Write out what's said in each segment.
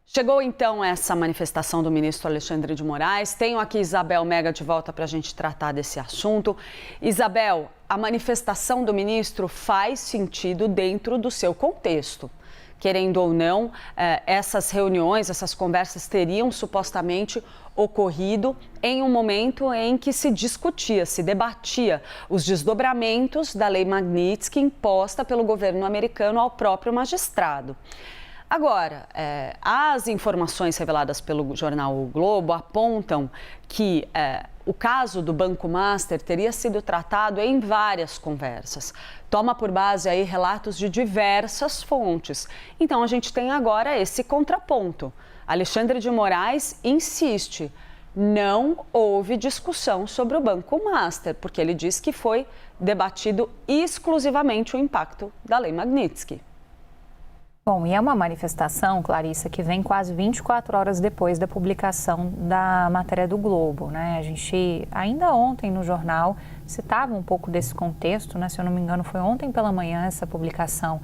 Chegou então essa manifestação do ministro Alexandre de Moraes. Tenho aqui Isabel Mega de volta para a gente tratar desse assunto. Isabel, a manifestação do ministro faz sentido dentro do seu contexto. Querendo ou não, essas reuniões, essas conversas teriam supostamente ocorrido em um momento em que se discutia, se debatia os desdobramentos da lei Magnitsky imposta pelo governo americano ao próprio magistrado. Agora, as informações reveladas pelo jornal O Globo apontam que o caso do Banco Master teria sido tratado em várias conversas. Toma por base aí relatos de diversas fontes. Então, a gente tem agora esse contraponto. Alexandre de Moraes insiste, não houve discussão sobre o Banco Master, porque ele diz que foi debatido exclusivamente o impacto da lei Magnitsky. Bom, e é uma manifestação, Clarissa, que vem quase 24 horas depois da publicação da matéria do Globo, né? A gente, ainda ontem no jornal, citava um pouco desse contexto, né? Se eu não me engano, foi ontem pela manhã essa publicação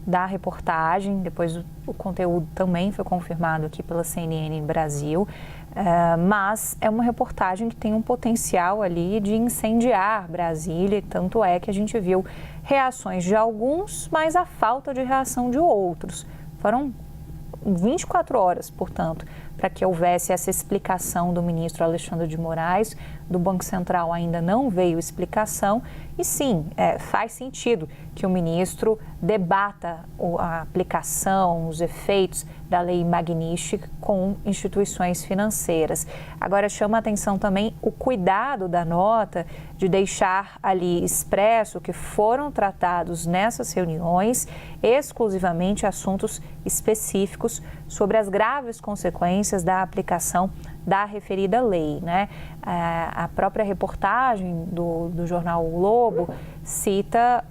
da reportagem, depois o conteúdo também foi confirmado aqui pela CNN Brasil, mas é uma reportagem que tem um potencial ali de incendiar Brasília, tanto é que a gente viu reações de alguns, mas a falta de reação de outros. Foram 24 horas, portanto, para que houvesse essa explicação do ministro Alexandre de Moraes. Do Banco Central ainda não veio explicação e sim, faz sentido que o ministro debata a aplicação, os efeitos da lei Magnitsky com instituições financeiras. Agora chama a atenção também o cuidado da nota de deixar ali expresso que foram tratados nessas reuniões exclusivamente assuntos específicos sobre as graves consequências da aplicação da referida lei, né? A própria reportagem do jornal O Globo cita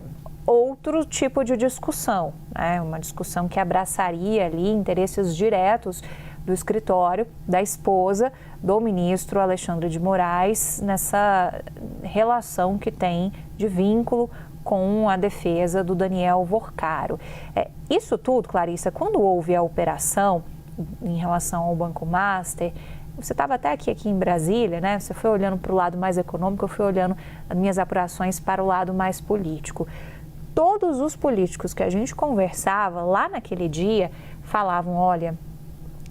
outro tipo de discussão, né? Uma discussão que abraçaria ali interesses diretos do escritório da esposa do ministro Alexandre de Moraes nessa relação que tem de vínculo com a defesa do Daniel Worcaro. Isso tudo, Clarissa, quando houve a operação em relação ao Banco Master, você estava até aqui em Brasília, né? Você foi olhando para o lado mais econômico, eu fui olhando as minhas apurações para o lado mais político. Todos os políticos que a gente conversava lá naquele dia falavam, olha,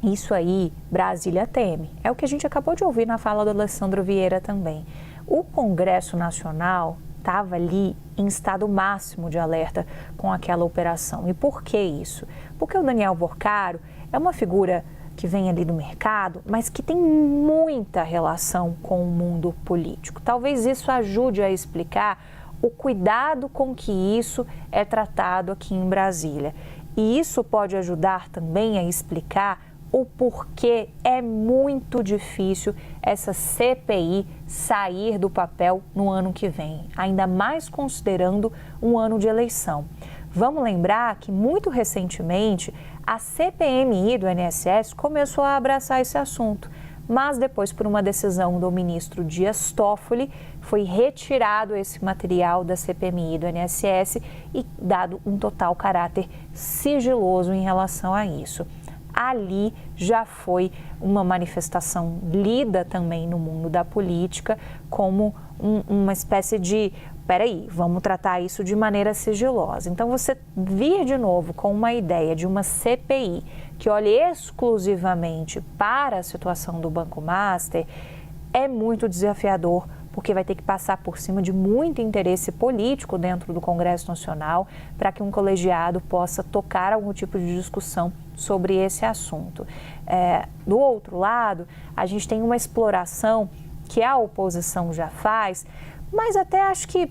isso aí Brasília teme. É o que a gente acabou de ouvir na fala do Alessandro Vieira também. O Congresso Nacional estava ali em estado máximo de alerta com aquela operação. E por que isso? Porque o Daniel Worcaro é uma figura que vem ali do mercado, mas que tem muita relação com o mundo político. Talvez isso ajude a explicar o cuidado com que isso é tratado aqui em Brasília. E isso pode ajudar também a explicar o porquê é muito difícil essa CPI sair do papel no ano que vem, ainda mais considerando um ano de eleição. Vamos lembrar que muito recentemente a CPMI do INSS começou a abraçar esse assunto, mas depois, por uma decisão do ministro Dias Toffoli, foi retirado esse material da CPMI do INSS e dado um total caráter sigiloso em relação a isso. Ali já foi uma manifestação lida também no mundo da política como uma espécie de, peraí, vamos tratar isso de maneira sigilosa. Então, você vir de novo com uma ideia de uma CPI que olhe exclusivamente para a situação do Banco Master é muito desafiador, porque vai ter que passar por cima de muito interesse político dentro do Congresso Nacional para que um colegiado possa tocar algum tipo de discussão sobre esse assunto. Do outro lado, a gente tem uma exploração que a oposição já faz, mas até acho que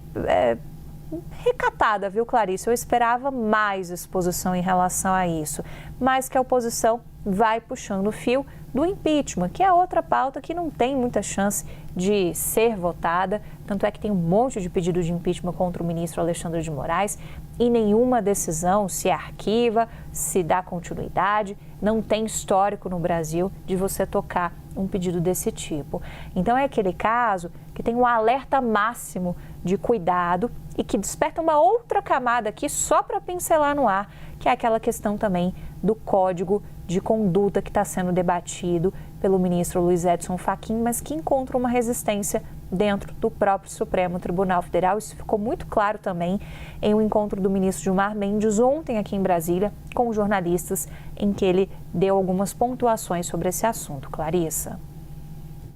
recatada, viu, Clarice? Eu esperava mais exposição em relação a isso, mas que a oposição vai puxando o fio do impeachment, que é outra pauta que não tem muita chance de ser votada, tanto é que tem um monte de pedido de impeachment contra o ministro Alexandre de Moraes e nenhuma decisão se arquiva, se dá continuidade, não tem histórico no Brasil de você tocar um pedido desse tipo. Então é aquele caso que tem um alerta máximo de cuidado e que desperta uma outra camada aqui só para pincelar no ar, que é aquela questão também do Código de conduta que está sendo debatido pelo ministro Luiz Edson Fachin, mas que encontra uma resistência dentro do próprio Supremo Tribunal Federal. Isso ficou muito claro também em um encontro do ministro Gilmar Mendes ontem aqui em Brasília com jornalistas, em que ele deu algumas pontuações sobre esse assunto. Clarissa.